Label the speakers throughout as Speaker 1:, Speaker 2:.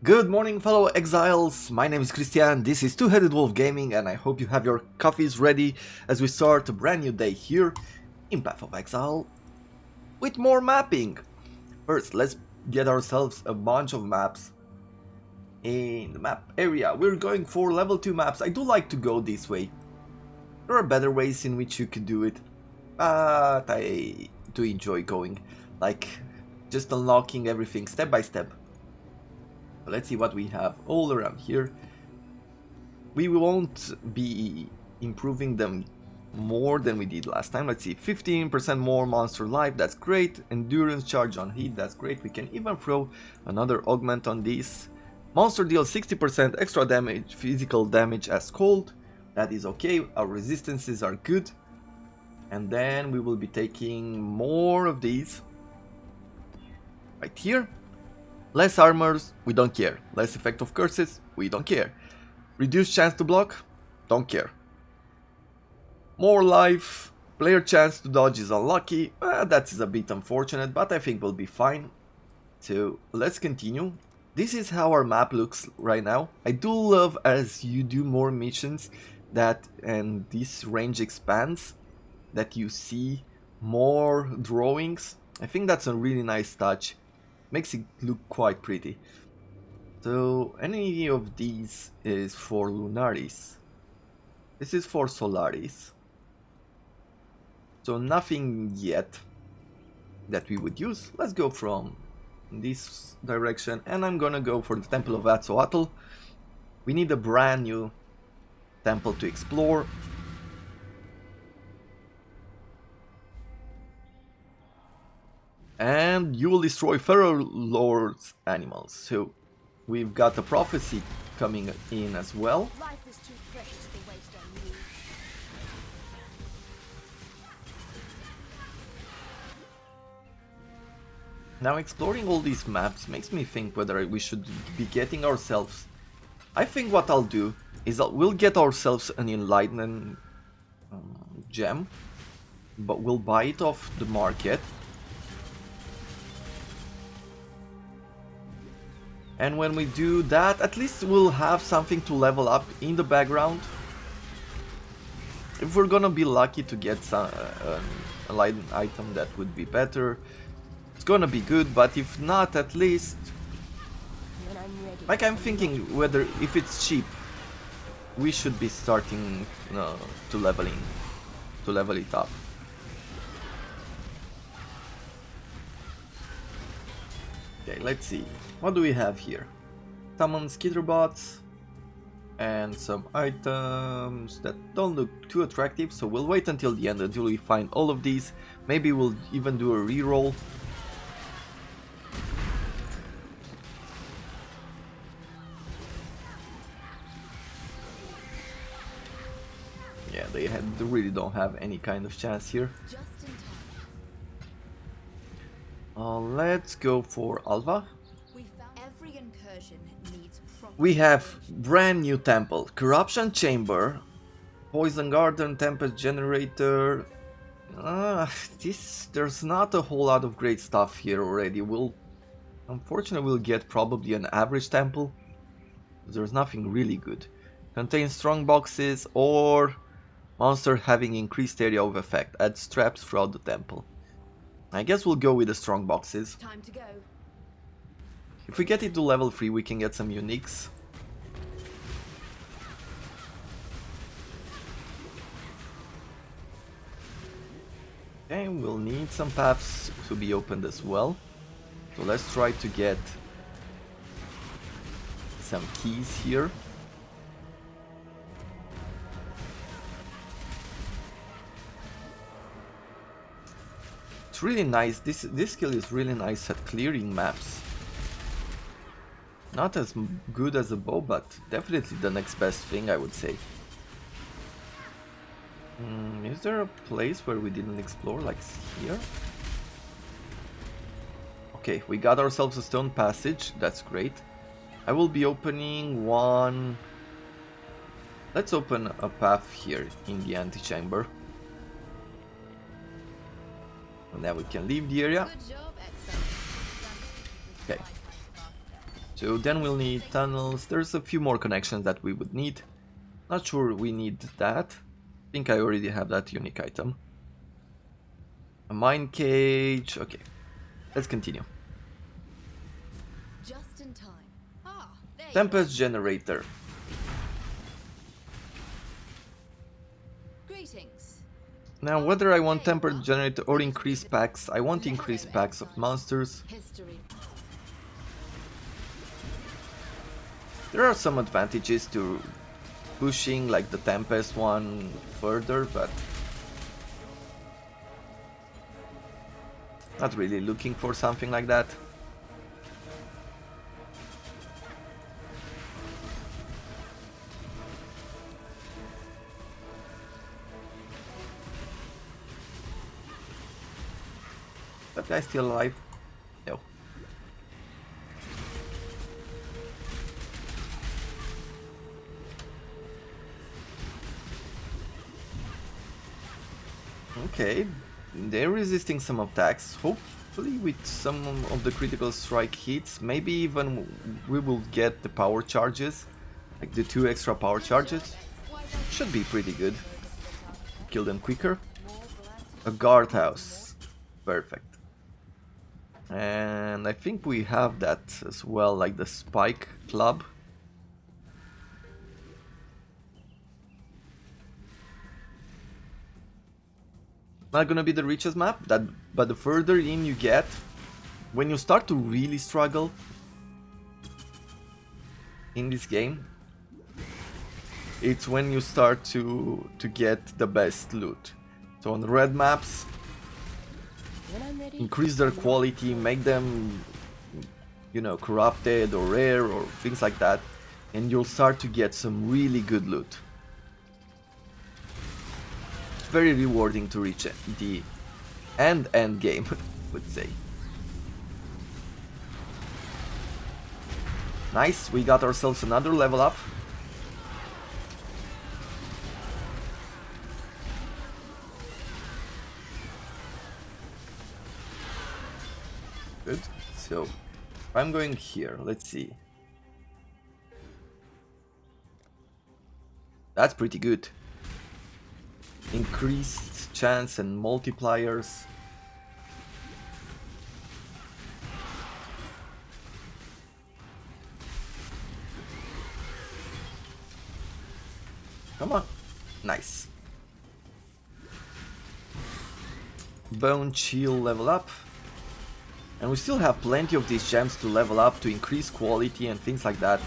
Speaker 1: Good morning, fellow exiles. My name is Christian, this is Two-Headed Wolf Gaming, and I hope you have your coffees ready as we start a brand new day here in Path of Exile with more mapping. First, let's get ourselves a bunch of maps in the map area. We're going for level 2 maps. I do like to go this way. There are better ways in which you could do it, but I do enjoy going, like just unlocking everything step by step. Let's see what we have all around here. We won't be improving them more than we did last time. Let's see, 15% more monster life, that's great. Endurance charge on hit, that's great. We can even throw another augment on this. Monster deals 60% extra damage, physical damage as cold. That is okay, our resistances are good. And then we will be taking more of these right here. Less armors, we don't care. Less effect of curses, we don't care. Reduced chance to block, don't care. More life, player chance to dodge is unlucky. That is a bit unfortunate, but I think we'll be fine. So let's continue. This is how our map looks right now. I do love as you do more missions and this range expands, that you see more drawings. I think that's a really nice touch. Makes it look quite pretty. So any of these is for Lunaris. This is for Solaris. So nothing yet that we would use. Let's go from this direction, and I'm gonna go for the Temple of Atzoatl. We need a brand new temple to explore. And you will destroy Pharaoh Lord's animals. So we've got a prophecy coming in as well.
Speaker 2: Life is too precious to waste on you.
Speaker 1: Now exploring all these maps makes me think whether we should be getting ourselves... I think what I'll do is we'll get ourselves an Enlightenment gem, but we'll buy it off the market. And when we do that, at least we'll have something to level up in the background. If we're gonna be lucky to get some enlightened item, that would be better. It's gonna be good, but if not, at least...
Speaker 2: When I'm ready.
Speaker 1: Like, I'm thinking whether, if it's cheap, we should be starting to level it up. Okay, let's see. What do we have here? Summon skitterbots and some items that don't look too attractive, so we'll wait until the end until we find all of these. Maybe we'll even do a reroll. Yeah, they really don't have any kind of chance here.
Speaker 2: Just in time.
Speaker 1: Let's go for Alva.
Speaker 2: We found every incursion needs proper.
Speaker 1: We have brand new temple, corruption chamber, poison garden, tempest generator. There's not a whole lot of great stuff here already. Unfortunately, we'll get probably an average temple. There's nothing really good. Contains strong boxes or monster having increased area of effect. Adds traps throughout the temple. I guess we'll go with the strong boxes.
Speaker 2: Time to go.
Speaker 1: If we get it to level 3, we can get some uniques. Okay, we'll need some paths to be opened as well. So let's try to get some keys here. It's really nice. This skill is really nice at clearing maps. Not as good as a bow, but definitely the next best thing, I would say. Is there a place where we didn't explore, like here? Okay, we got ourselves a stone passage, that's great. I will be opening one... Let's open a path here in the antechamber. And then we can leave the area.
Speaker 2: Good job, Exile.
Speaker 1: Okay. So then we'll need tunnels. There's a few more connections that we would need. Not sure we need that. I think I already have that unique item. A mine cage. Okay, let's continue.
Speaker 2: Just in time. Ah, there you
Speaker 1: Tempest generator.
Speaker 2: are. Greetings.
Speaker 1: Now, whether I want tempered generator or increased packs, I want increased packs of monsters.
Speaker 2: History.
Speaker 1: There are some advantages to pushing like the Tempest one further, but not really looking for something like that. That guy's still alive? No. Okay, they're resisting some attacks, hopefully with some of the critical strike hits, maybe even we will get the power charges, like the 2 extra power charges. Should be pretty good. Kill them quicker. A guardhouse, perfect. And I think we have that as well, like the spike club. Not gonna be the richest map, but the further in you get, when you start to really struggle in this game, it's when you start to get the best loot. So on the red maps,
Speaker 2: When I'm ready.
Speaker 1: increase their quality, make them, you know, corrupted or rare or things like that, and you'll start to get some really good loot. It's very rewarding to reach the end game, I would say. Nice, we got ourselves another level up. Good. So I'm going here. Let's see. That's pretty good. Increased chance and multipliers. Come on. Nice. Bone chill level up. And we still have plenty of these gems to level up to increase quality and things like that.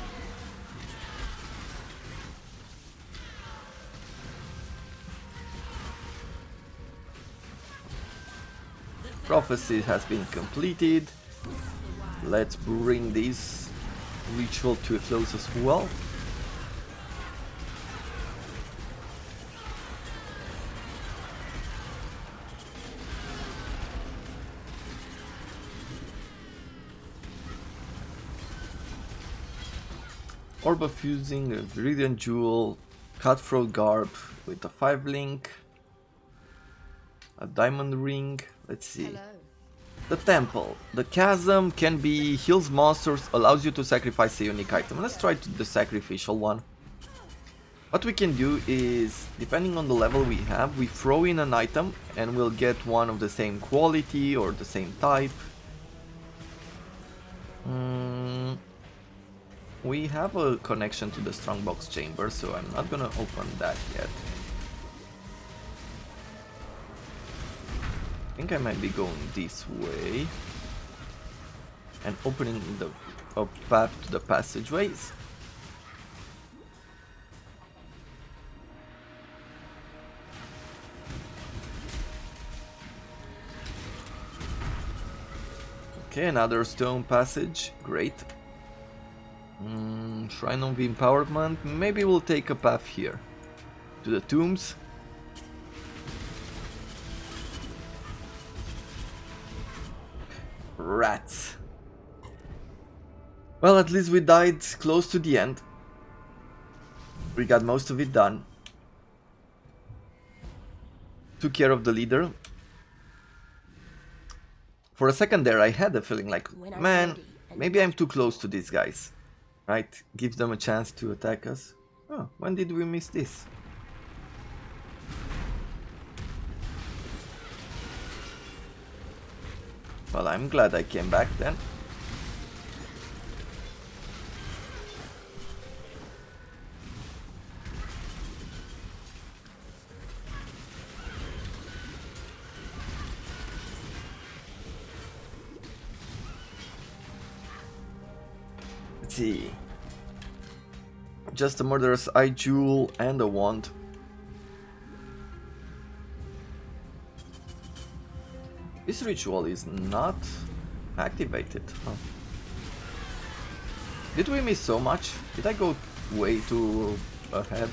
Speaker 1: Prophecy has been completed. Let's bring this ritual to a close as well. Orb of fusing, a Viridian Jewel, Cutthroat Garb with a 5 link, a Diamond Ring, let's see.
Speaker 2: Hello.
Speaker 1: The Temple. The Chasm can be heals monsters, allows you to sacrifice a unique item. Let's try the sacrificial one. What we can do is, depending on the level we have, we throw in an item and we'll get one of the same quality or the same type. We have a connection to the strongbox chamber, so I'm not gonna open that yet. I think I might be going this way and opening a path to the passageways. Okay, another stone passage, great. Shrine of Empowerment, maybe we'll take a path here to the tombs. Rats. Well, at least we died close to the end. We got most of it done. Took care of the leader. For a second there I had a feeling like, man, Maybe I'm too close to these guys. Right? Gives them a chance to attack us. Oh, when did we miss this? Well, I'm glad I came back then. Let's see. Just a murderous eye jewel and a wand. This ritual is not activated. Huh. Did we miss so much? Did I go way too ahead?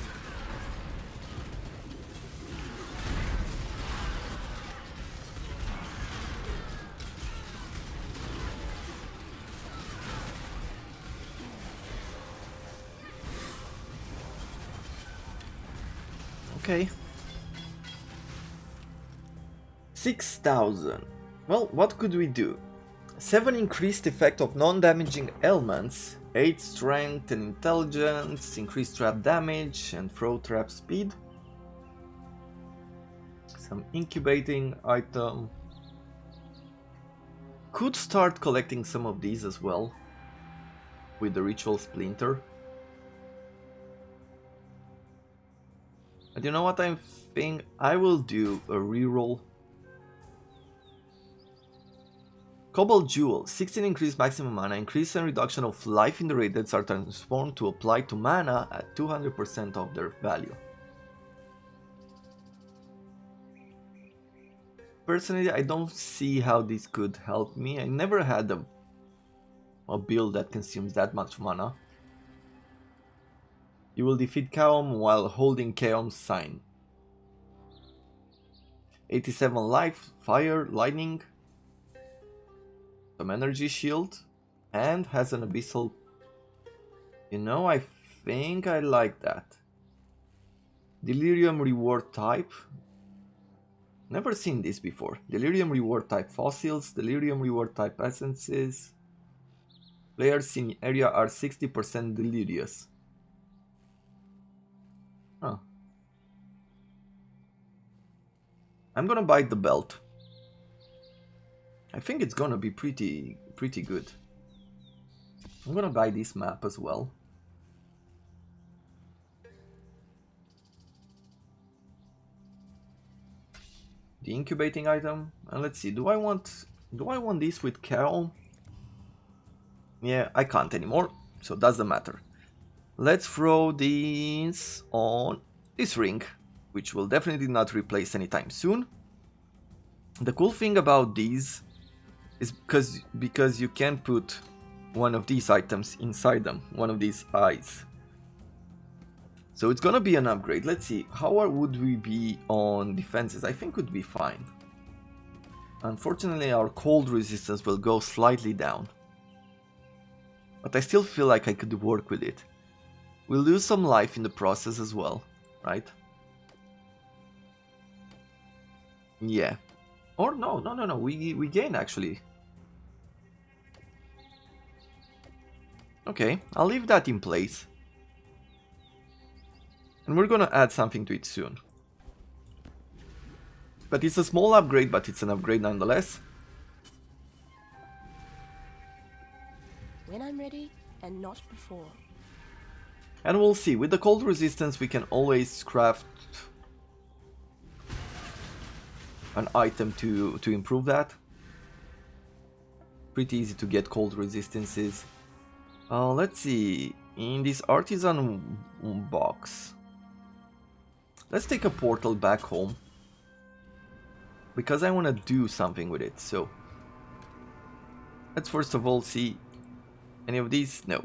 Speaker 1: Okay. 6,000. Well, what could we do? 7 increased effect of non-damaging elements, 8 strength and intelligence, increased trap damage and throw trap speed. Some incubating item. Could start collecting some of these as well with the ritual splinter. But you know what I'm thinking? I will do a reroll. Cobalt Jewel, 16 increased maximum mana, increase and reduction of life in the radiates are transformed to apply to mana at 200% of their value. Personally, I don't see how this could help me. I never had a build that consumes that much mana. You will defeat Kaom while holding Kaom's sign. 87 life, fire, lightning, some energy shield, and has an abyssal. You know, I think I like that. Delirium reward type. Never seen this before. Delirium reward type fossils, delirium reward type essences. Players in area are 60% delirious. Huh. I'm gonna buy the belt. I think it's gonna be pretty good. I'm gonna buy this map as well. The incubating item, and let's see. Do I want this with Carol? Yeah, I can't anymore, so doesn't matter. Let's throw these on this ring, which will definitely not replace anytime soon. The cool thing about these is because you can put one of these items inside them, one of these eyes. So it's gonna be an upgrade. Let's see, how would we be on defenses? I think would be fine. Unfortunately, our cold resistance will go slightly down. But I still feel like I could work with it. We'll lose some life in the process as well, right? Yeah. Or no, we gain actually. Okay, I'll leave that in place. And we're gonna add something to it soon. But it's a small upgrade, but it's an upgrade nonetheless.
Speaker 2: When I'm ready, and not before.
Speaker 1: And we'll see, with the cold resistance we can always craft an item to improve that. Pretty easy to get cold resistances. Let's see, in this artisan box, let's take a portal back home, because I want to do something with it. So let's first of all see any of these. No.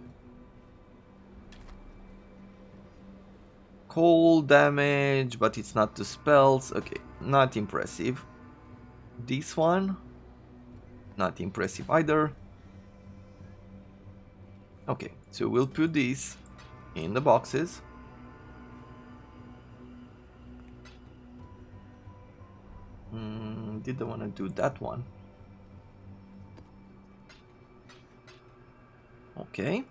Speaker 1: Cold damage, but it's not to spells. Okay, not impressive. This one, not impressive either. Okay, so we'll put these in the boxes. Didn't want to do that one. Okay.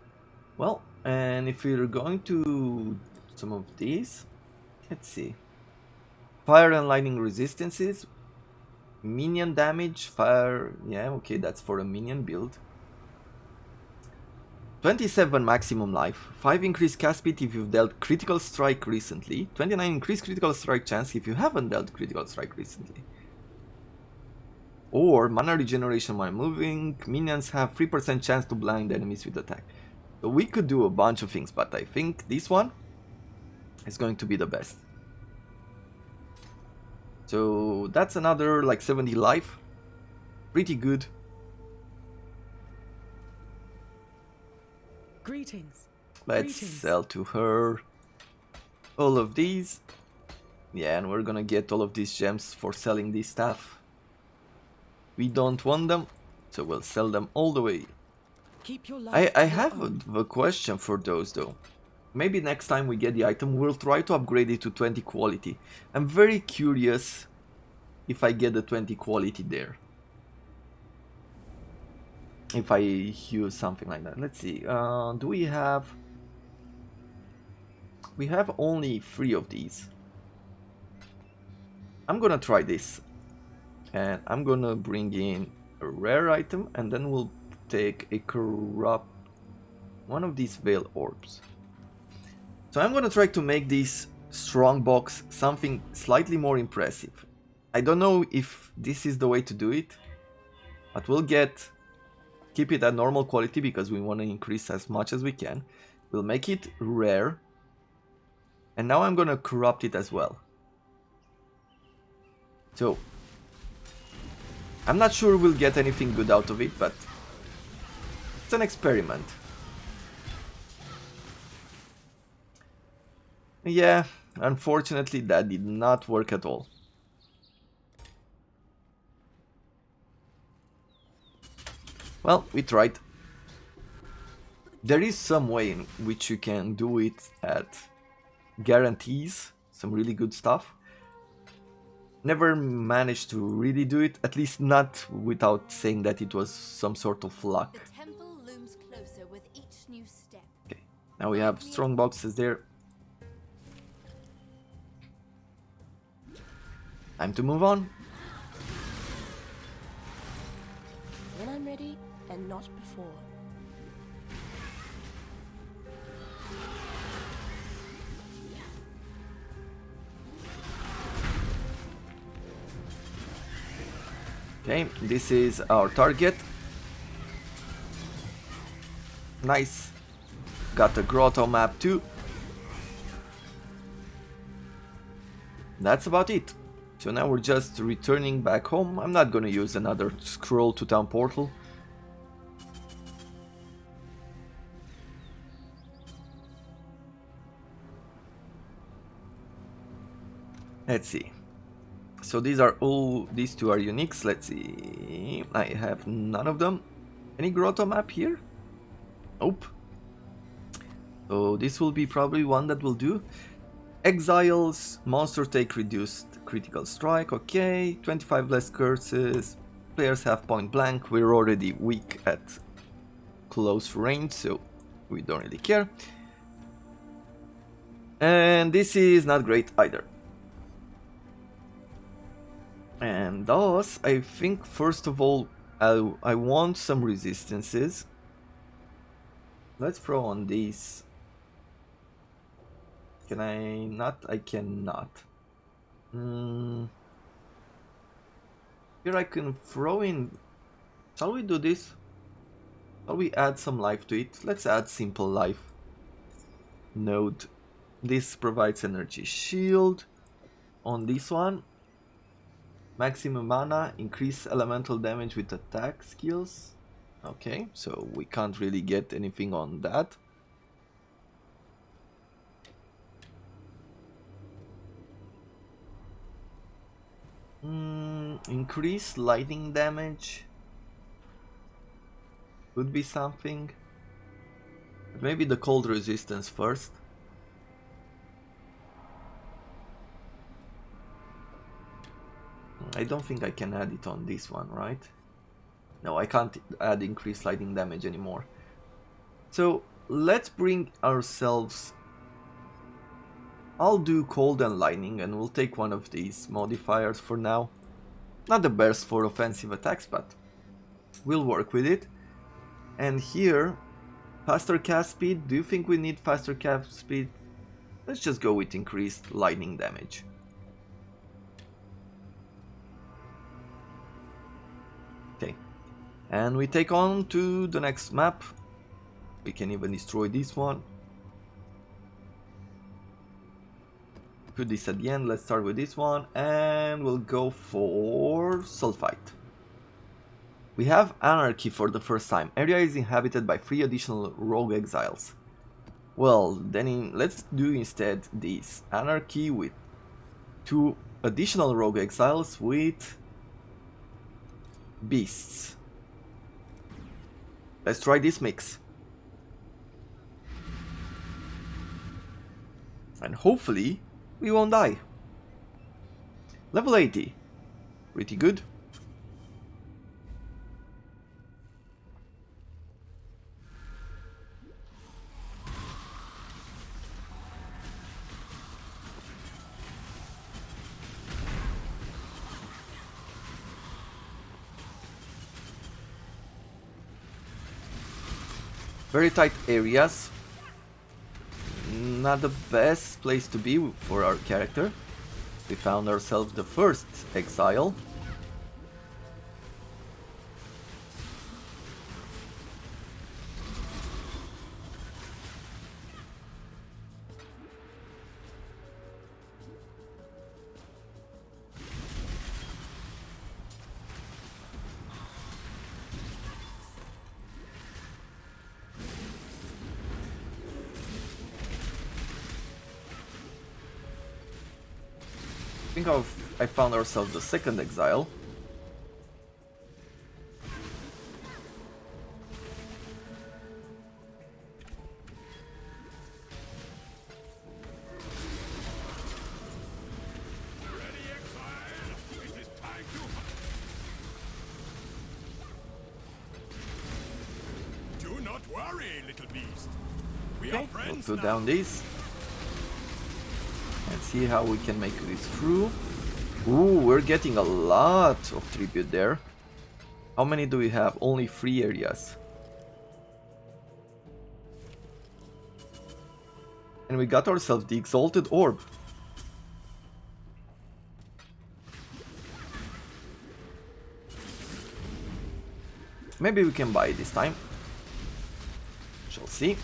Speaker 1: Well, and if we're going to some of these, let's see. Fire and lightning resistances, minion damage, fire, yeah, okay, that's for a minion build. 27 maximum life, 5 increased cast speed if you've dealt critical strike recently, 29 increased critical strike chance if you haven't dealt critical strike recently. Or mana regeneration while moving, minions have 3% chance to blind enemies with attack. So we could do a bunch of things, but I think this one is going to be the best. So that's another like 70 life, pretty good.
Speaker 3: Greetings.
Speaker 1: Let's sell to her all of these. Yeah, and we're gonna get all of these gems for selling this stuff. We don't want them, so we'll sell them all the way.
Speaker 3: Keep your life
Speaker 1: I have a question for those though. Maybe next time we get the item, we'll try to upgrade it to 20 quality. I'm very curious if I get the 20 quality there. If I use something like that. Let's see. Do we have... We have only 3 of these. I'm gonna try this. And I'm gonna bring in a rare item, and then we'll take a corrupt... one of these veil orbs. So I'm gonna try to make this strongbox something slightly more impressive. I don't know if this is the way to do it, but we'll keep it at normal quality because we want to increase as much as we can. We'll make it rare, and now I'm gonna corrupt it as well. So I'm not sure we'll get anything good out of it, but it's an experiment. Yeah, unfortunately that did not work at all. Well, we tried. There is some way in which you can do it at guarantees, some really good stuff. Never managed to really do it, at least not without saying that it was some sort of luck.
Speaker 2: The temple looms closer with each new step.
Speaker 1: Okay, now we have strong boxes there. Time to move on.
Speaker 2: When I'm ready, and not before.
Speaker 1: Okay, this is our target. Nice. Got the grotto map too. That's about it. So now we're just returning back home. I'm not gonna use another scroll to town portal. Let's see. So these two are uniques. Let's see. I have none of them. Any grotto map here? Nope. So this will be probably one that will do. Exiles, monster take reduced critical strike, okay. 25 less curses. Players have point blank. We're already weak at close range, so we don't really care. And this is not great either. And thus, I think first of all, I want some resistances. Let's throw on these. Can I not? I cannot. Here I can throw in... Shall we do this? Shall we add some life to it? Let's add simple life. Node. This provides energy shield. On this one, maximum mana, increase elemental damage with attack skills. Okay, so we can't really get anything on that. Increase lightning damage could be something. But maybe the cold resistance first. I don't think I can add it on this one, right? No, I can't add increased lightning damage anymore. So let's bring ourselves... I'll do cold and lightning and we'll take one of these modifiers for now. Not the best for offensive attacks, but we'll work with it. And here, faster cast speed. Do you think we need faster cast speed? Let's just go with increased lightning damage. Okay, and we take on to the next map. We can even destroy this one. Put this at the end. Let's start with this one and we'll go for Sulfite. We have Anarchy for the first time. Area is inhabited by 3 additional rogue exiles. Well, then let's do instead this. Anarchy with 2 additional rogue exiles with beasts. Let's try this mix. And hopefully we won't die. Level 80. Pretty good. Very tight areas. Not the best place to be for our character. We found ourselves the first exile. I think I found ourselves the second exile.
Speaker 4: Do not worry, little beast. We
Speaker 1: Okay,
Speaker 4: are friends
Speaker 1: we'll put
Speaker 4: now.
Speaker 1: down these. And see how we can make this through. Ooh, we're getting a lot of tribute there. How many do we have? Only 3 areas. And we got ourselves the Exalted Orb. Maybe we can buy it this time. Shall see.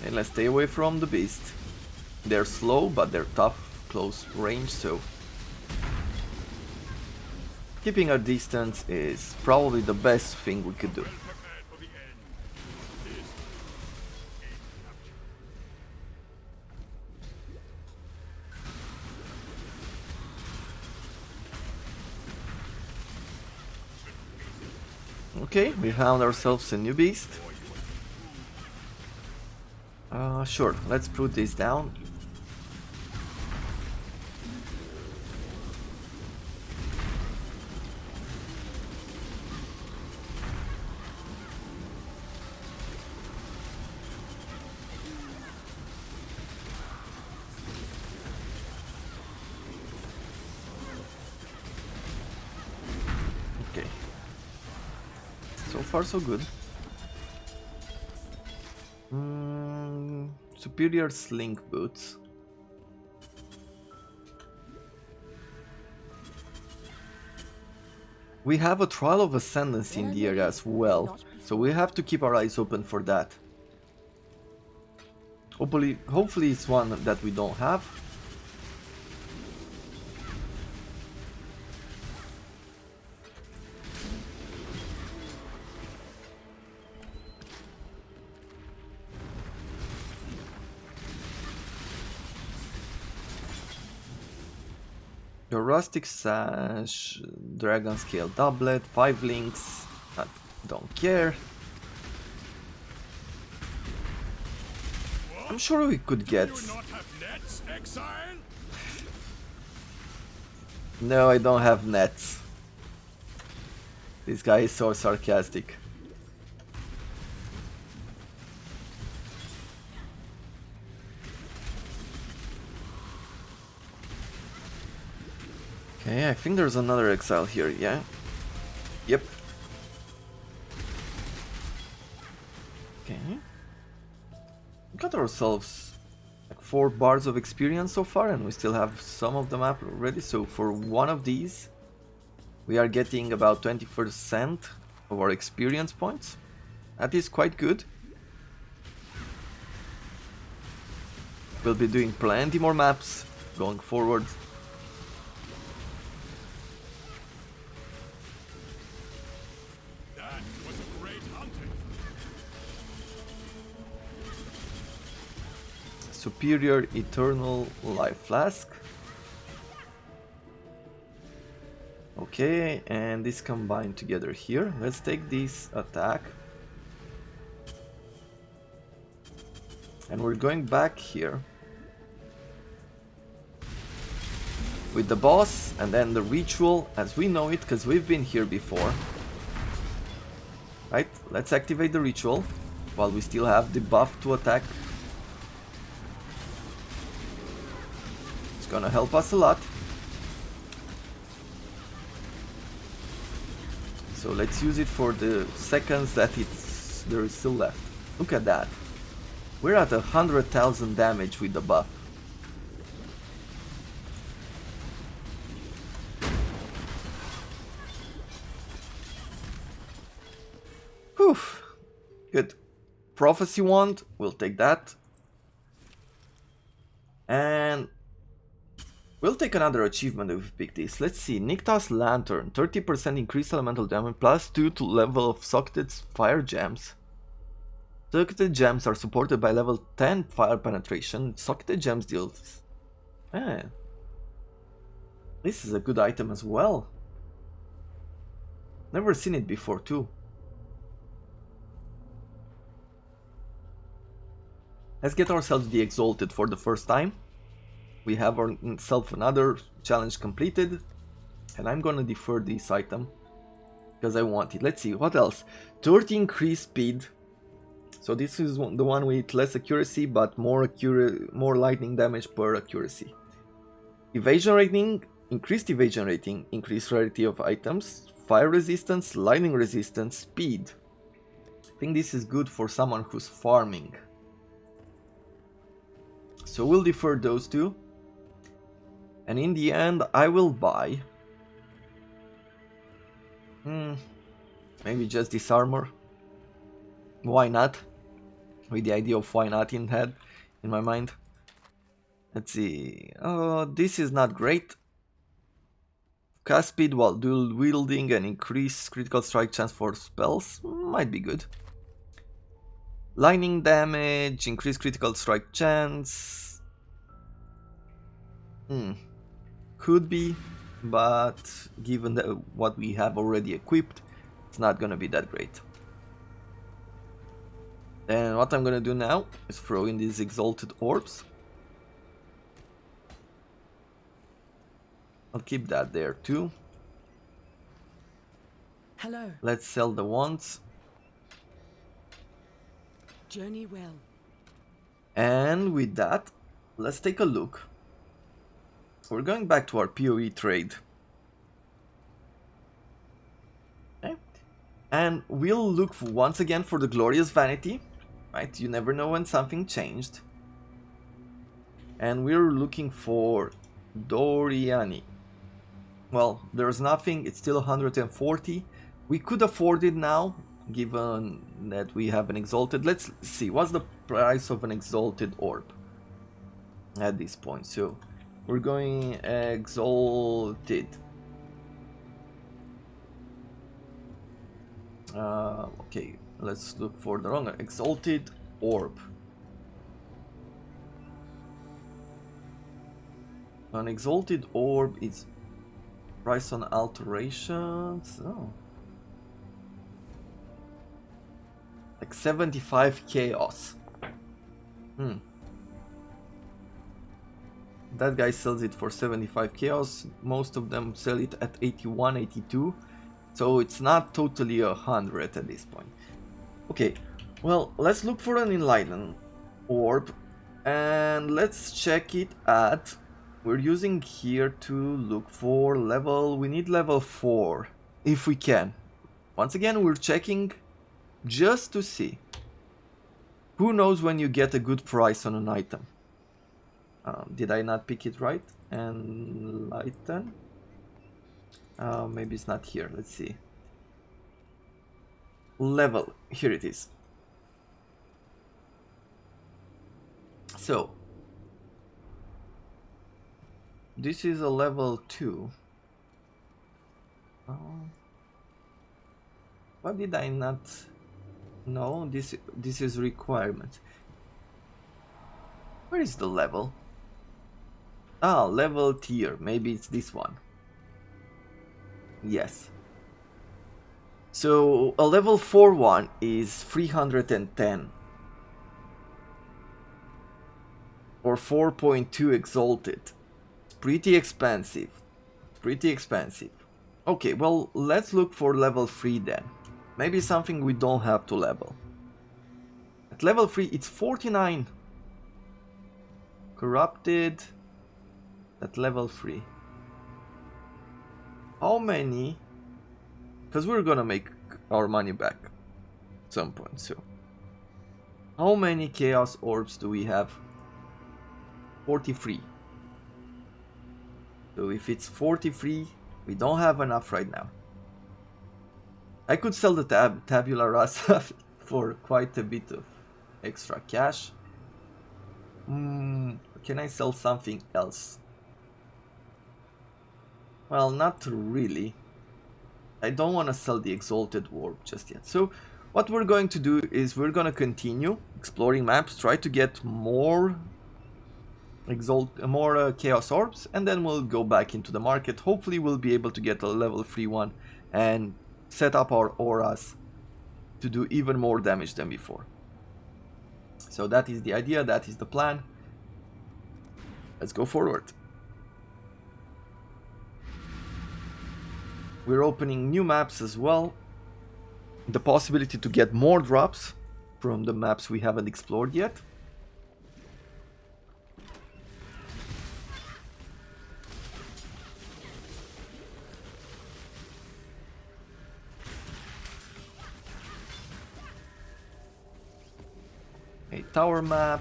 Speaker 1: And let's stay away from the beast. They're slow, but they're tough, close range, so keeping our distance is probably the best thing we could do.
Speaker 4: Prepared for the end. This is capture.
Speaker 1: Okay, we found ourselves a new beast. Sure, let's put this down. Okay. So far so good. Superior slink boots. We have a Trial of Ascendancy in the area as well, so we have to keep our eyes open for that. Hopefully it's one that we don't have. Your rustic sash, dragon scale doublet, 5 links, I don't care. I'm sure we could get...
Speaker 4: Do you not have nets, Exile?
Speaker 1: No, I don't have nets. This guy is so sarcastic. Okay, I think there's another exile here, yeah? Yep. Okay. We got ourselves like 4 bars of experience so far, and we still have some of the map already. So for one of these, we are getting about 20% of our experience points. That is quite good. We'll be doing plenty more maps going forward.
Speaker 4: That was a great hunting.
Speaker 1: Superior Eternal Life Flask. Okay, and this combined together here. Let's take this attack. And we're going back here with the boss and then the ritual as we know it, because we've been here before. Right, let's activate the ritual while we still have the buff to attack. It's gonna help us a lot. So let's use it for the seconds that there is still left. Look at that. We're at 100,000 damage with the buff. Whew. Good. Prophecy wand, we'll take that. And we'll take another achievement if we pick this. Let's see, Nikta's Lantern, 30% increased elemental damage, +2 to level of socketed fire gems. Socketed gems are supported by level 10 fire penetration. Socketed gems deals... Man. This is a good item as well. Never seen it before too. Let's get ourselves the Exalted for the first time. We have ourselves another challenge completed. And I'm gonna defer this item because I want it. Let's see, what else? 30 increased speed. So this is the one with less accuracy but more lightning damage per accuracy. Evasion rating, increased evasion rating, increased rarity of items, fire resistance, lightning resistance, speed. I think this is good for someone who's farming. So we'll defer those two. And in the end I will buy maybe just this armor. Why not? With the idea of why not in my mind. Let's see. Oh, this is not great. Cast speed while dual wielding and increase critical strike chance for spells might be good. Lightning damage, increase critical strike chance. Could be, but given what we have already equipped, it's not gonna be that great. And what I'm gonna do now is throw in these exalted orbs. I'll keep that there too.
Speaker 3: Hello.
Speaker 1: Let's sell the wands.
Speaker 3: Journey well.
Speaker 1: And with that, let's take a look. We're going back to our Poe trade. Okay. And we'll look once again for the glorious vanity. Right, you never know when something changed. And we're looking for Doriani. Well, there's nothing, it's still 140. We could afford it now, given that we have an exalted. Let's see, what's the price of an exalted orb at this point? So, we're going exalted. Okay, let's look for the wrong exalted orb. An exalted orb is price on alterations. Oh, like 75 chaos. That guy sells it for 75 chaos. Most of them sell it at 81, 82. So it's not totally 100 at this point. Okay, well, let's look for an enlightened orb and let's check it at we're using here to look for level. We need level 4 if we can. Once again, we're checking just to see. Who knows when you get a good price on an item? Did I not pick it right? Enlighten? Maybe it's not here. Let's see. Level. Here it is. So this is a level 2. What did I not know? This is requirement. Where is the level? Ah, level tier. Maybe it's this one. Yes. So a level 4 one is 310 or 4.2 exalted. Pretty expensive. Pretty expensive. Okay, well, let's look for level 3 then. Maybe something we don't have to level. At level 3 it's 49. Corrupted. At level 3. How many? Because we're gonna make our money back at some point, so. How many chaos orbs do we have? 43. So if it's 43, we don't have enough right now. I could sell the tabula rasa for quite a bit of extra cash. Can I sell something else? Well, not really. I don't want to sell the exalted orb just yet. So what we're going to do is we're going to continue exploring maps, try to get more chaos orbs, and then we'll go back into the market. Hopefully we'll be able to get a level 3 one and set up our auras to do even more damage than before. So that is the idea, that is the plan. Let's go forward. We're opening new maps as well. The possibility to get more drops from the maps we haven't explored yet. A tower map.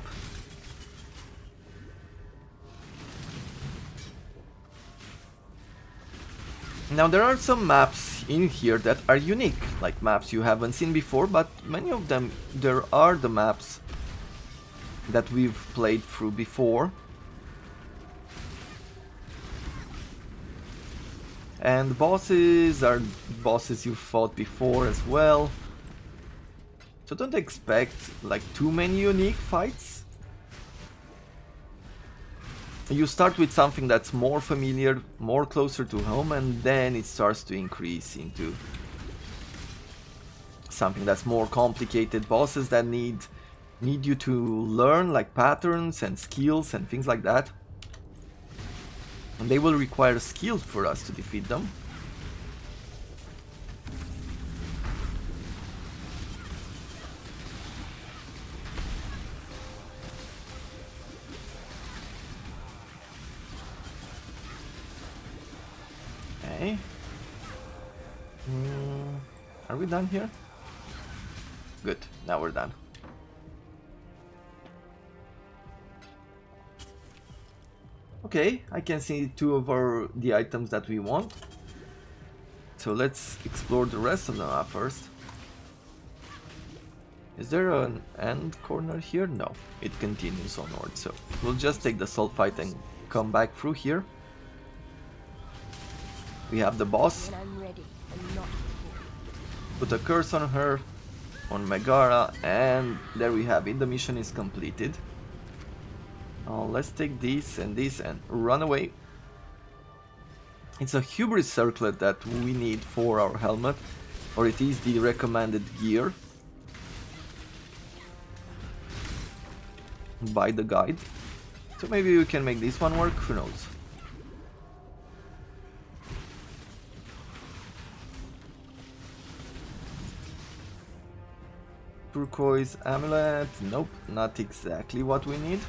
Speaker 1: Now there are some maps in here that are unique, like maps you haven't seen before, but many of them, there are the maps that we've played through before. And bosses are bosses you've fought before as well. So don't expect like too many unique fights. You start with something that's more familiar, more closer to home, and then it starts to increase into something that's more complicated. Bosses that need you to learn like patterns and skills and things like that. And they will require skill for us to defeat them. Okay. Are we done here? Good, now we're done. Okay, I can see two of the items that we want. So let's explore the rest of the map first. Is there an end corner here? No, it continues onward. So we'll just take the sulfite and come back through here. We have the boss.
Speaker 2: When I'm ready and not before.
Speaker 1: Put a curse on her, on Megara, and there we have it. The mission is completed. Let's take this and run away. It's a hubris circlet that we need for our helmet, or it is the recommended gear by the guide. So maybe we can make this one work, who knows. Turquoise amulet, nope, not exactly what we need.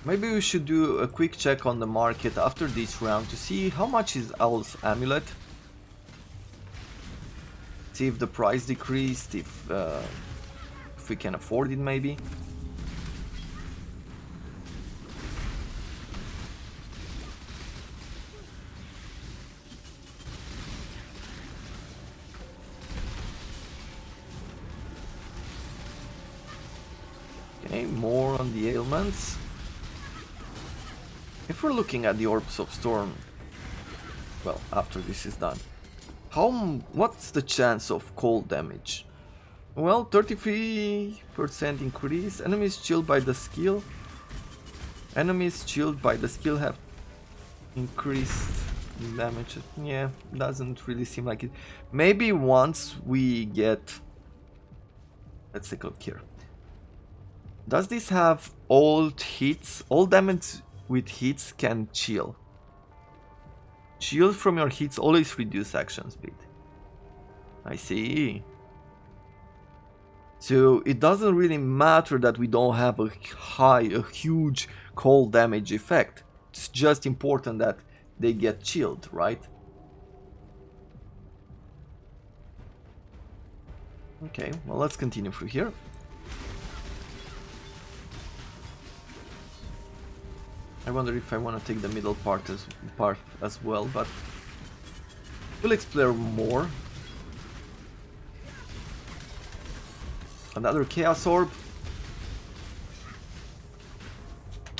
Speaker 1: Maybe we should do a quick check on the market after this round to see how much is Owl's amulet. See if the price decreased, if we can afford it maybe. Okay, more on the ailments. If we're looking at the Orbs of Storm, well, after this is done, what's the chance of cold damage? Well, 33% increase. Enemies chilled by the skill. Enemies chilled by the skill have increased damage. Yeah, doesn't really seem like it. Maybe once we get... Let's take a look here. Does this have old hits? All damage with hits can chill. Shield from your hits always reduce action speed. I see. So it doesn't really matter that we don't have a huge cold damage effect. It's just important that they get chilled, right? Okay, well, let's continue through here. I wonder if I want to take the middle part as well, but we'll explore more. Another Chaos Orb.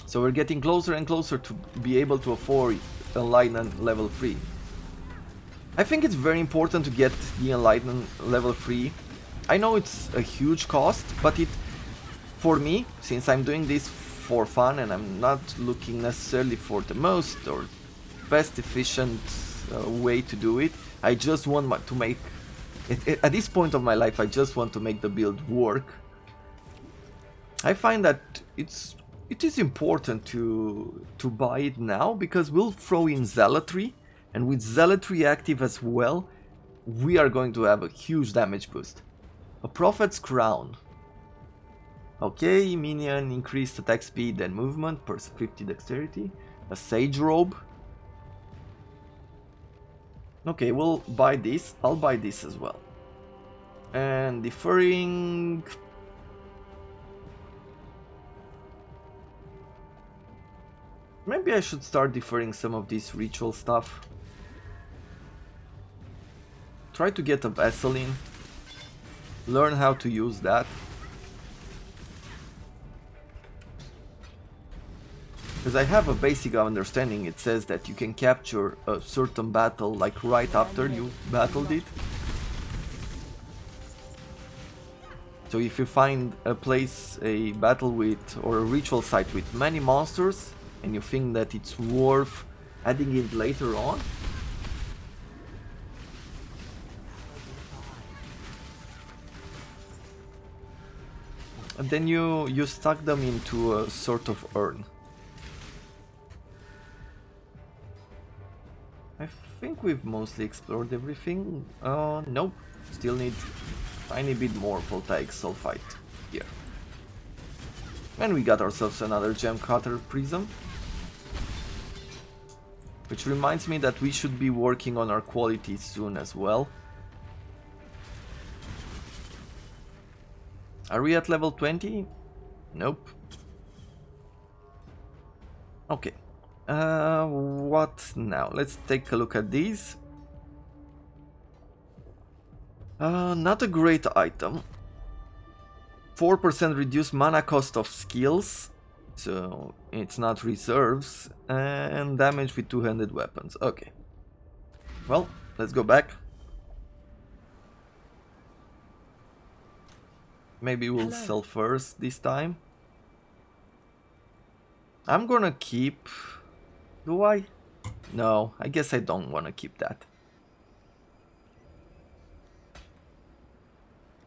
Speaker 1: So we're getting closer and closer to be able to afford Enlightenment level 3. I think it's very important to get the Enlightenment level 3. I know it's a huge cost, but for me, since I'm doing this for fun and I'm not looking necessarily for the most or best efficient way to do it, I just want to make at this point of my life, I just want to make the build work. I find that it is important to buy it now because we'll throw in Zealotry, and with Zealotry active as well, we are going to have a huge damage boost. A Prophet's Crown. Okay, minion increased attack speed and movement per 50 dexterity. A Sage Robe. Okay, we'll buy this. I'll buy this as well. And deferring... Maybe I should start deferring some of this ritual stuff. Try to get a vessel in. Learn how to use that. Because I have a basic understanding. It says that you can capture a certain battle like right after you battled it. So if you find a place, a battle with, or a ritual site with many monsters, and you think that it's worth adding it later on, and then you stack them into a sort of urn. I think we've mostly explored everything. Nope, still need a tiny bit more voltaic sulfite here. And we got ourselves another gem cutter prism. Which reminds me that we should be working on our quality soon as well. Are we at level 20? Nope. Okay. What now? Let's take a look at these. Not a great item. 4% reduced mana cost of skills. So it's not reserves. And damage with two-handed weapons. Okay. Well, let's go back. Maybe we'll sell first this time. I'm gonna keep... Do I? No, I guess I don't want to keep that.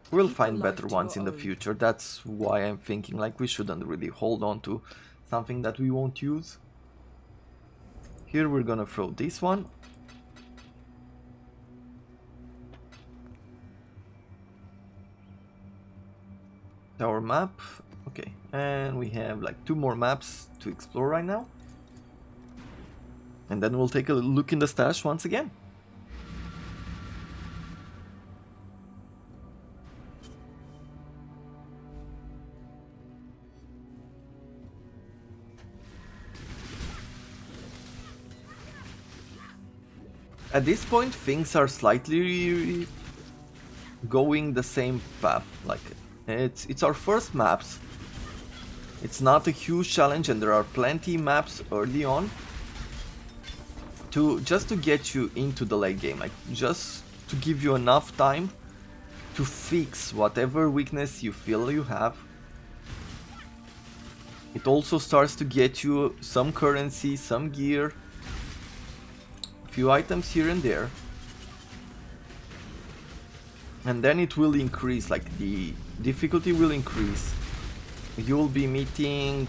Speaker 1: We'll find better ones in the future. That's why I'm thinking like we shouldn't really hold on to something that we won't use. Here we're gonna throw this one. Our map. Okay, and we have like 2 more maps to explore right now. And then we'll take a look in the stash once again. At this point, things are slightly going the same path. Like, it's our first maps. It's not a huge challenge, and there are plenty maps early on just to get you into the late game. Like, just to give you enough time to fix whatever weakness you feel you have. It also starts to get you some currency, some gear, few items here and there, and then it will increase, like the difficulty will increase. You'll be meeting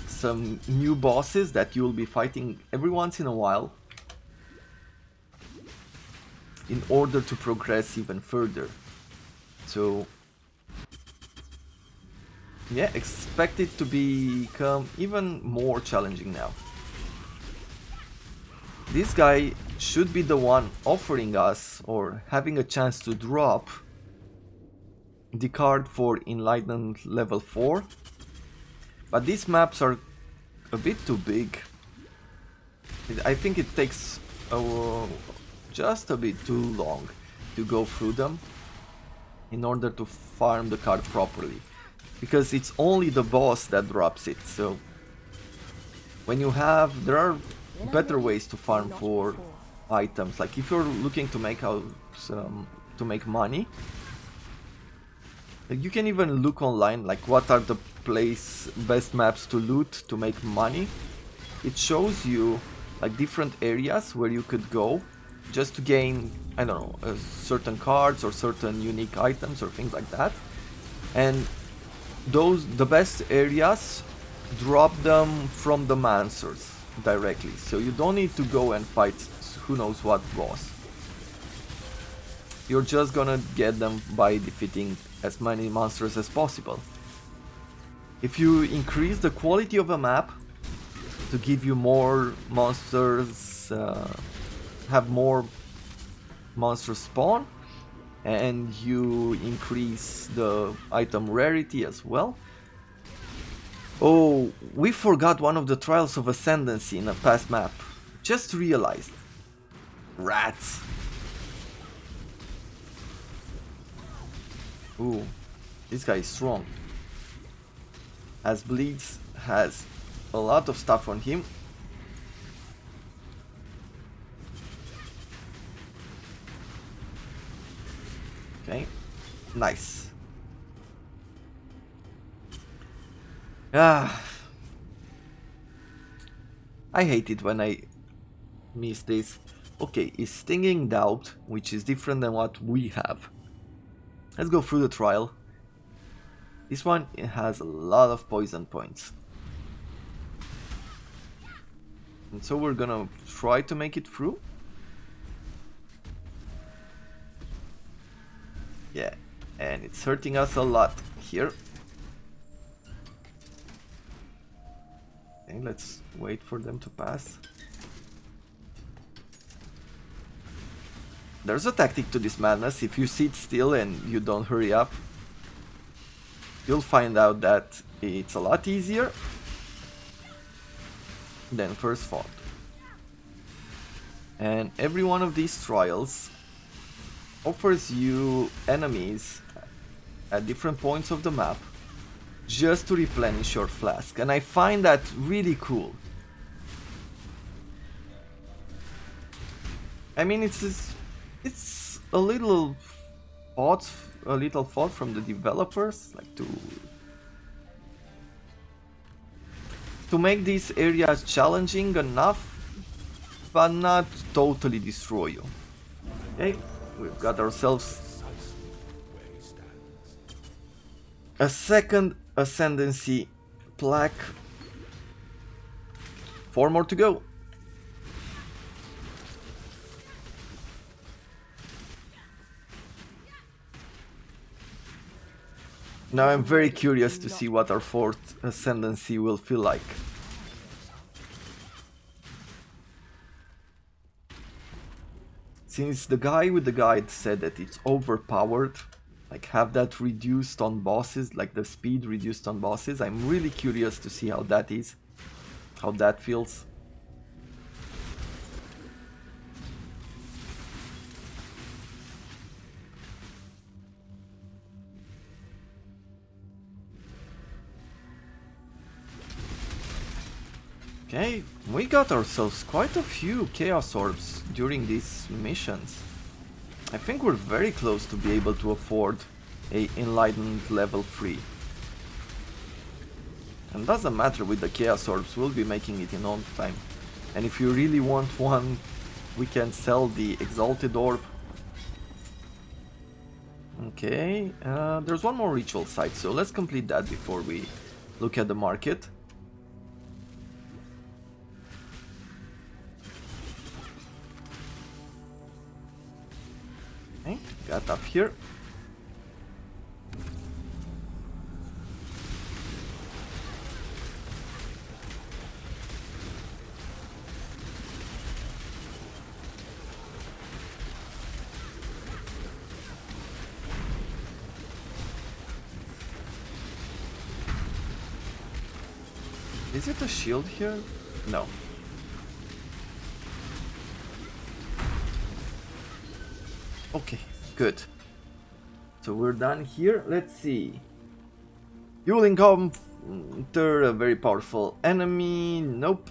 Speaker 1: some new bosses that you'll be fighting every once in a while in order to progress even further. So yeah, expect it to become even more challenging now. This guy should be the one offering us, or having a chance to drop, the card for Enlightened level 4. But these maps are a bit too big. I think it takes just a bit too long to go through them in order to farm the card properly. Because it's only the boss that drops it, so when you have, there are better ways to farm for items. Like if you're looking to make out to make money, you can even look online like what are the best maps to loot to make money. It shows you like different areas where you could go just to gain, I don't know, certain cards or certain unique items or things like that. And the best areas drop them from the Mancers directly, so you don't need to go and fight who knows what boss. You're just gonna get them by defeating as many monsters as possible. If you increase the quality of a map to give you more monsters, have more monsters spawn, and you increase the item rarity as well. Oh, we forgot one of the Trials of Ascendancy in a past map. Just realized. Rats. Ooh, this guy is strong. As Bleeds has a lot of stuff on him. Okay, nice. Ah, I hate it when I miss this. Okay, it's Stinging Doubt, which is different than what we have. Let's go through the trial. This one, it has a lot of poison points. And so we're gonna try to make it through. Yeah, and it's hurting us a lot here. Okay, let's wait for them to pass. There's a tactic to this madness. If you sit still and you don't hurry up, you'll find out that it's a lot easier than first thought. And every one of these trials offers you enemies at different points of the map just to replenish your flask, and I find that really cool. I mean, it's a little thought from the developers, like to make these areas challenging enough, but not totally destroy you. Okay, we've got ourselves a second Ascendancy plaque. 4 more to go. Now I'm very curious to see what our fourth ascendancy will feel like. Since the guy with the guide said that it's overpowered, like have that reduced on bosses, like the speed reduced on bosses, I'm really curious to see how that is, how that feels. Okay, we got ourselves quite a few Chaos Orbs during these missions. I think we're very close to be able to afford a Enlightened level 3. And doesn't matter with the Chaos Orbs, we'll be making it in no time. And if you really want one, we can sell the Exalted Orb. Okay, there's one more ritual site, so let's complete that before we look at the market. Okay, got up here. Is it a shield here? No. Okay, good. So we're done here. Let's see. You will encounter a very powerful enemy. Nope.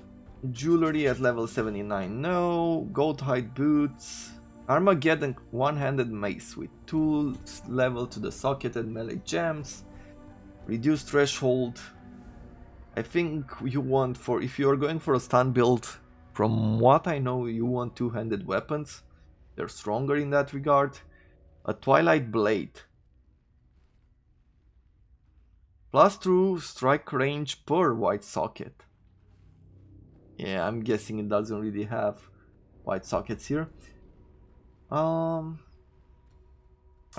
Speaker 1: Jewelry at level 79. No. Gold hide boots. Armageddon one-handed mace with tools level to the socketed melee gems. Reduced threshold. I think you want for, if you are going for a stun build, from what I know, you want two-handed weapons. They're stronger in that regard. A Twilight Blade. +2 strike range per white socket. Yeah, I'm guessing it doesn't really have white sockets here. I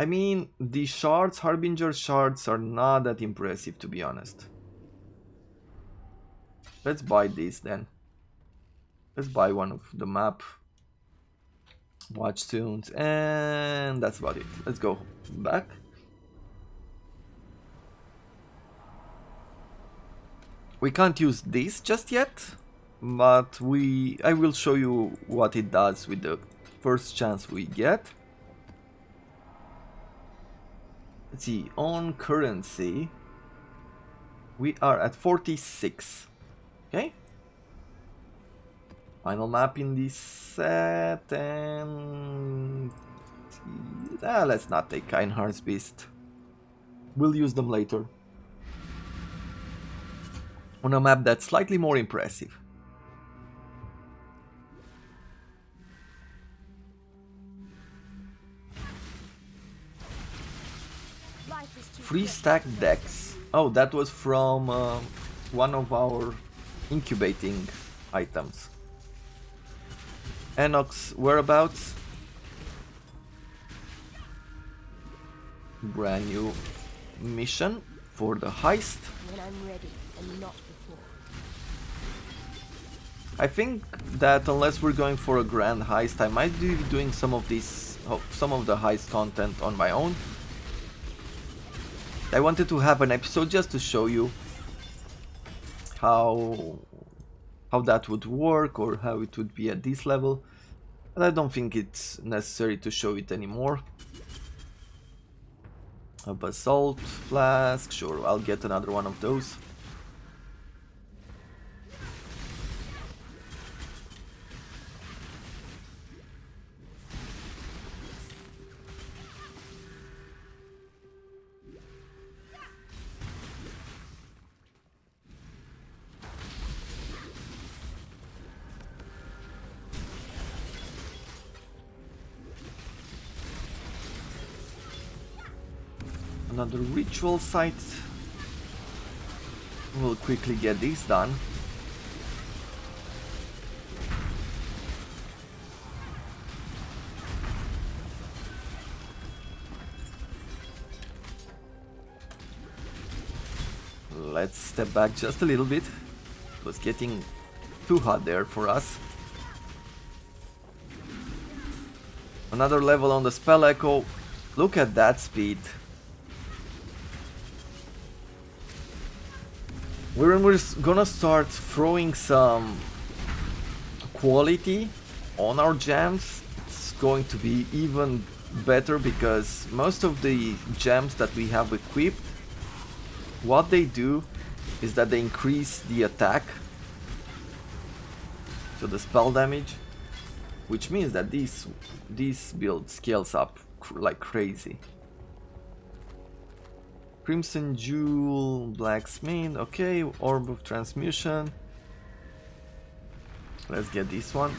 Speaker 1: mean, the shards, Harbinger shards, are not that impressive, to be honest. Let's buy this then. Let's buy one of the map. Watch tunes, and that's about it. Let's go back. We can't use this just yet, but I will show you what it does with the first chance we get. Let's see, on currency, we are at 46. Okay. Final map in this set, and let's not take Einhard's Beast. We'll use them later. On a map that's slightly more impressive. Free stack decks. Oh, that was from one of our incubating items. Enoch's whereabouts. Brand new mission for the heist.
Speaker 2: When I'm ready and not before.
Speaker 1: I think that unless we're going for a grand heist, I might be doing some of the heist content on my own. I wanted to have an episode just to show you how that would work or how it would be at this level, but I don't think it's necessary to show it anymore. A basalt flask, sure, I'll get another one of those. Another ritual site. We'll quickly get this done. Let's step back just a little bit. It was getting too hot there for us. Another level on the spell echo. Look at that speed. We're gonna start throwing some quality on our gems. It's going to be even better because most of the gems that we have equipped, what they do is that they increase the attack, so the spell damage, which means that this build scales up like crazy. Crimson Jewel, Blacksmith, okay, Orb of Transmutation. Let's get this one.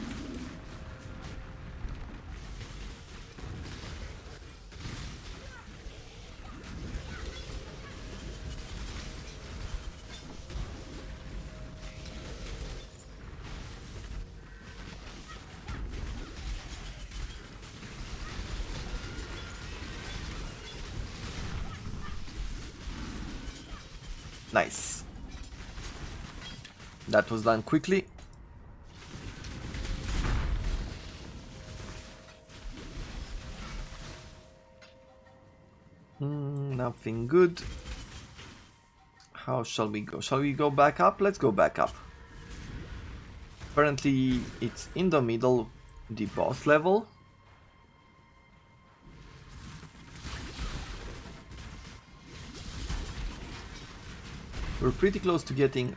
Speaker 1: Nice. That was done quickly. Nothing good. How shall we go? Shall we go back up? Let's go back up. Apparently it's in the middle, the boss level. We're pretty close to getting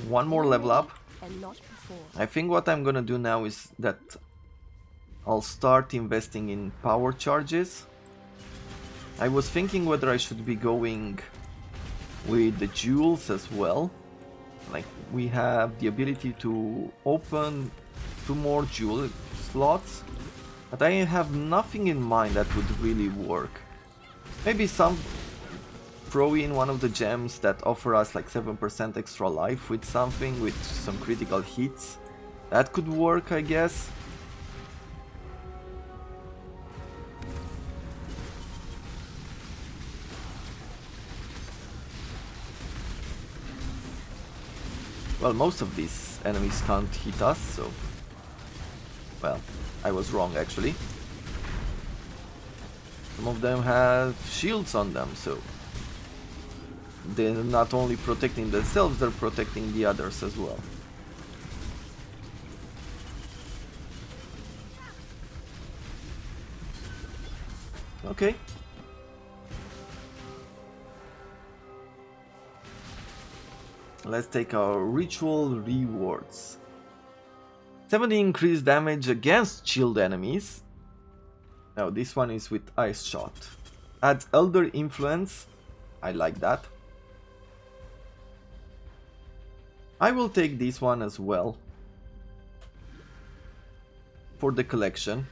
Speaker 1: one more level up.
Speaker 2: And not before.
Speaker 1: I think what I'm gonna do now is that I'll start investing in power charges. I was thinking whether I should be going with the jewels as well. Like, we have the ability to open 2 more jewel slots, but I have nothing in mind that would really work. Maybe throw in one of the gems that offer us like 7% extra life with something, with some critical hits. That could work, I guess. Well, most of these enemies can't hit us, so... Well, I was wrong actually. Some of them have shields on them, so... They're not only protecting themselves, they're protecting the others as well. Okay. Let's take our ritual rewards. 70 increased damage against shield enemies. Now this one is with Ice Shot. Adds Elder Influence. I like that. I will take this one as well for the collection.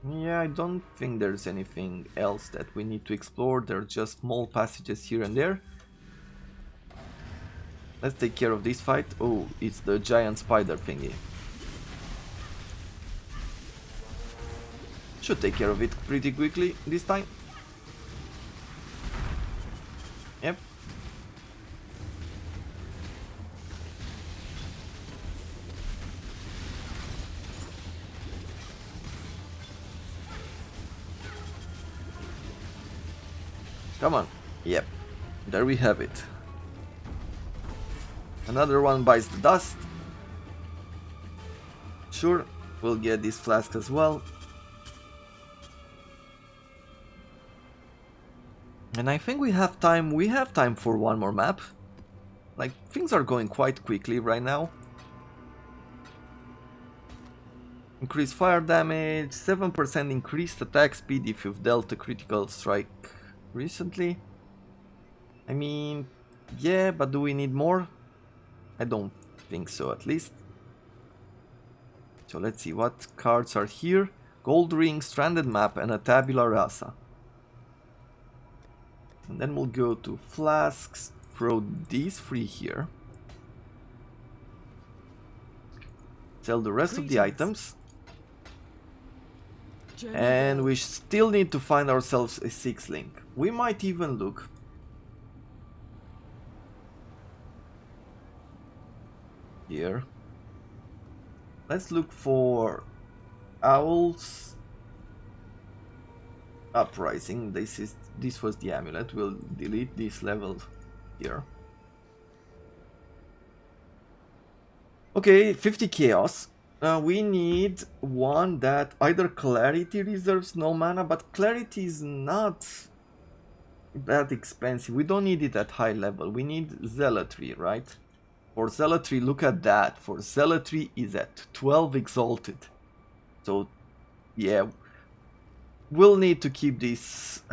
Speaker 1: Yeah, I don't think there's anything else that we need to explore. There are just small passages here and there. Let's take care of this fight. Oh, it's the giant spider thingy. Should take care of it pretty quickly this time. Yep. Come on. Yep. There we have it. Another one bites the dust. Sure, we'll get this flask as well. And I think we have time for one more map. Like, things are going quite quickly right now. Increased fire damage, 7% increased attack speed if you've dealt a critical strike recently. I mean, yeah, but do we need more? I don't think so, at least. So let's see what cards are here. Gold Ring, Stranded Map, and a Tabula Rasa. And then we'll go to flasks, throw these 3 here. Sell the rest of the items.
Speaker 3: Journey
Speaker 1: And
Speaker 3: well.
Speaker 1: we still need to find ourselves a 6 link. We might even look here. Let's look for Owl's Uprising. This was the amulet. We'll delete this level here. Okay, 50 chaos. We need one that either clarity reserves no mana, but clarity is not that expensive. We don't need it at high level. We need zealotry, right? For zealotry, look at that. For zealotry is at 12 exalted. So yeah, we'll need to keep this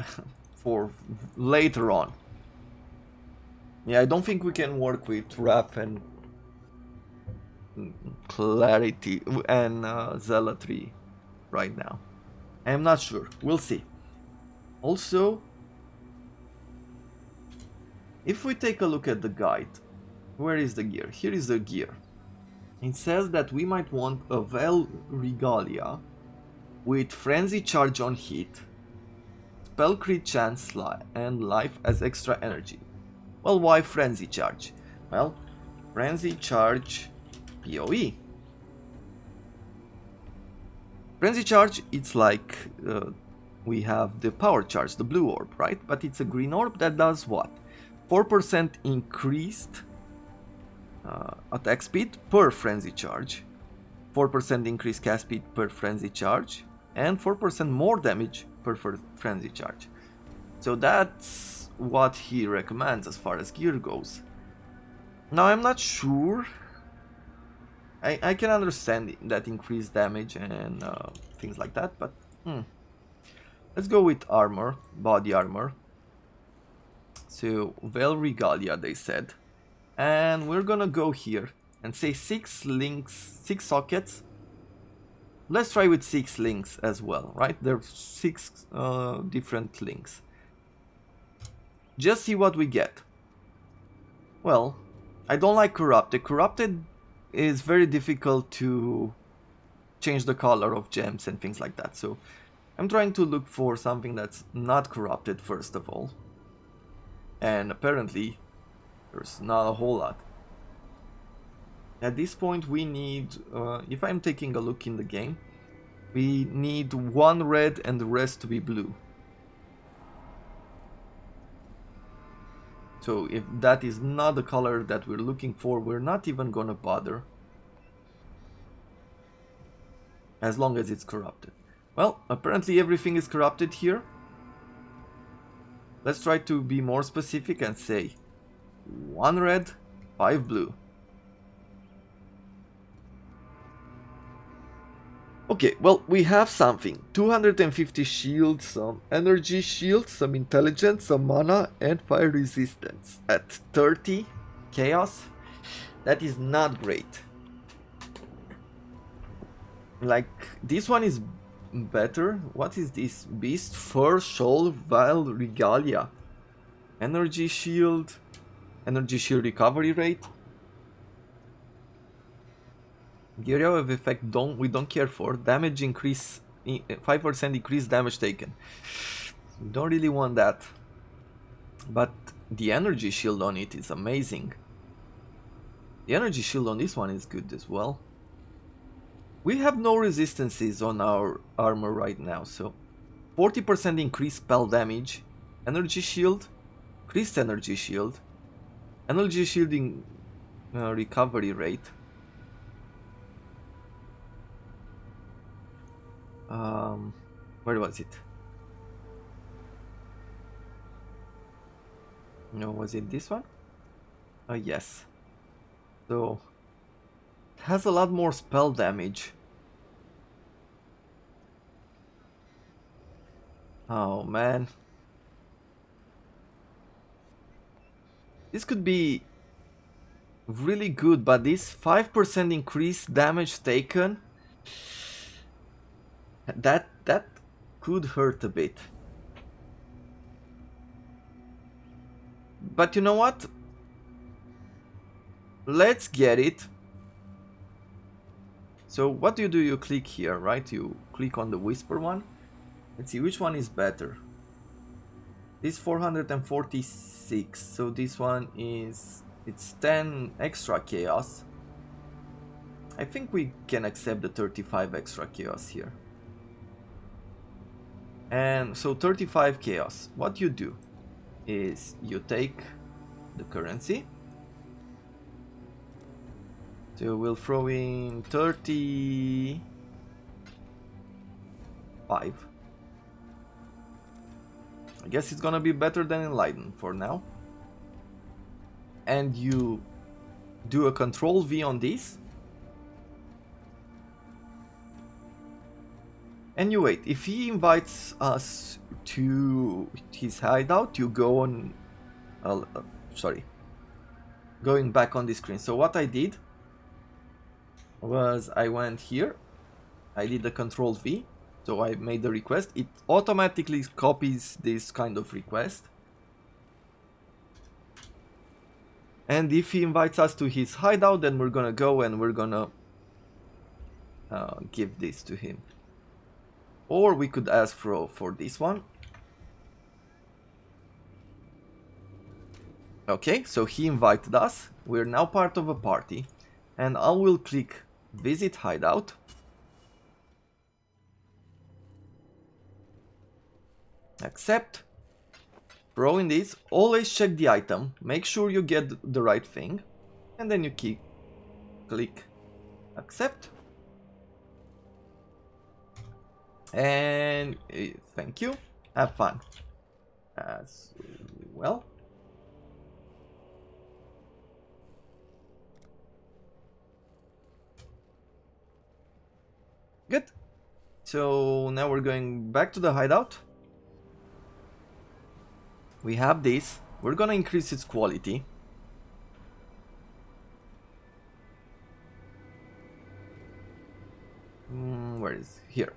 Speaker 1: for later on. Yeah, I don't think we can work with Wrath and clarity and zealotry right now. I'm not sure. We'll see. Also, if we take a look at the guide, where is the gear? Here is the gear. It says that we might want a Vel Regalia with Frenzy Charge on hit, Spell Crit Chance and Life as extra energy. Well, why Frenzy Charge? Well, Frenzy Charge PoE. Frenzy Charge, it's like we have the Power Charge, the blue orb, right? But it's a green orb that does what? 4% increased attack speed per Frenzy Charge, 4% increased cast speed per Frenzy Charge, and 4% more damage per Frenzy Charge. So that's what he recommends as far as gear goes. Now I'm not sure. I can understand that increased damage and things like that, but let's go with armor, body armor. So Vel Regalia, they said, and we're gonna go here and say 6 links, 6 sockets. Let's try with 6 links as well, right? There's 6 different links. Just see what we get. Well, I don't like Corrupted. Corrupted is very difficult to change the color of gems and things like that. So I'm trying to look for something that's not corrupted first of all. And apparently there's not a whole lot. At this point we need, if I'm taking a look in the game, we need 1 red and the rest to be blue. So if that is not the color that we're looking for, we're not even gonna bother. As long as it's corrupted. Well, apparently everything is corrupted here. Let's try to be more specific and say 1 red, 5 blue. Okay, well, we have something. 250 shield, some energy shield, some intelligence, some mana, and fire resistance. At 30 chaos, that is not great. Like, this one is better. What is this? Beast, Fur, Shoal, Vel Regalia. Energy shield recovery rate. Area of effect we don't care for. Damage increase, 5% increase damage taken. We don't really want that. But the energy shield on it is amazing. The energy shield on this one is good as well. We have no resistances on our armor right now, so 40% increased spell damage, energy shield, increased energy shielding recovery rate. Where was it? No, was it this one? Oh yes. So it has a lot more spell damage. Oh man. This could be really good, but this 5% increased damage taken, that could hurt a bit. But you know what? Let's get it. So what do? You click here, right? You click on the whisper one. Let's see, which one is better? This 446, so this one is... it's 10 extra chaos. I think we can accept the 35 extra chaos here. And so 35 chaos. What you do is you take the currency. So we'll throw in 35. I guess it's gonna be better than Enlighten for now. And you do a Control V on this. And you wait. If he invites us to his hideout, you go on... sorry. Going back on the screen. So what I did was I went here. I did the Control V. So I made the request. It automatically copies this kind of request. And if he invites us to his hideout, then we're gonna go and we're gonna give this to him. Or we could ask for this one. Okay, so he invited us. We're now part of a party. And I will click Visit Hideout. Accept. Throw in this. Always check the item. Make sure you get the right thing. And then you click Accept. And thank you. Have fun as well. Good. So now we're going back to the hideout. We have this. We're gonna increase its quality. Where is it? Here?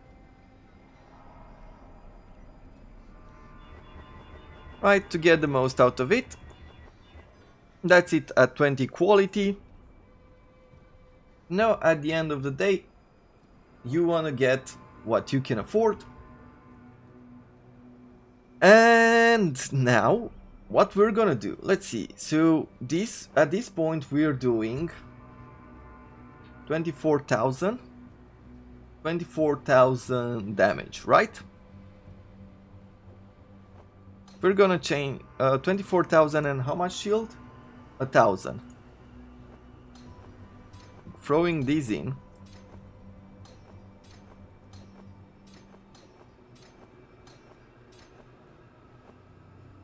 Speaker 1: Right, to get the most out of it. That's it at 20 quality. Now at the end of the day, you want to get what you can afford. And now what we're gonna do, let's see. So this, at this point we're doing 24,000 damage, right? We're gonna change 24,000 and how much shield? 1,000. Throwing these in.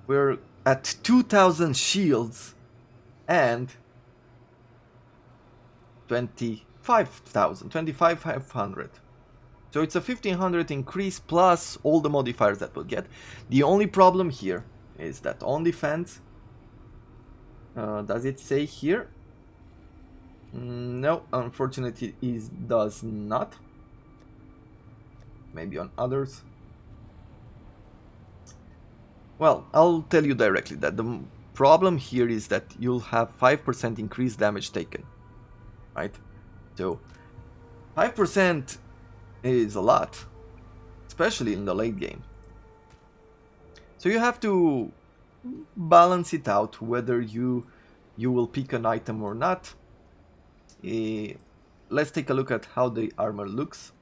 Speaker 1: We're at 2,000 shields and 25,500. So it's a 1,500 increase plus all the modifiers that we'll get. The only problem here is that on defense, does it say here? No, unfortunately it does not. Maybe on others. Well, I'll tell you directly that the problem here is that you'll have 5% increased damage taken, right? So 5% is a lot, especially in the late game. So you have to balance it out whether you will pick an item or not. Let's take a look at how the armor looks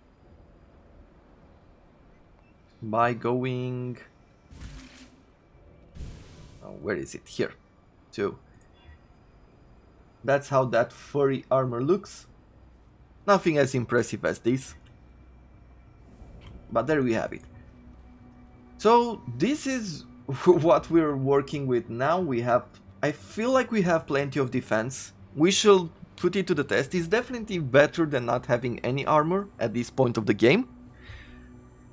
Speaker 1: by going... where is it? Here. So that's how that furry armor looks. Nothing as impressive as this, but there we have it. So this is what we're working with now. We have, I feel like we have plenty of defense. We should put it to the test. It's definitely better than not having any armor at this point of the game.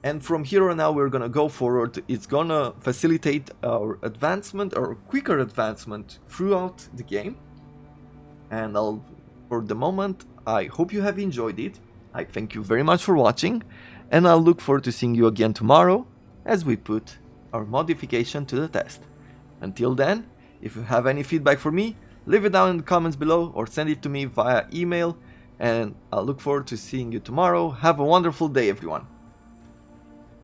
Speaker 1: And from here on out we're gonna go forward. It's gonna facilitate our advancement, or quicker advancement throughout the game. And for the moment, I hope you have enjoyed it. I thank you very much for watching, and I'll look forward to seeing you again tomorrow as we put our modification to the test. Until then, if you have any feedback for me, leave it down in the comments below or send it to me via email, and I'll look forward to seeing you tomorrow. Have a wonderful day, everyone.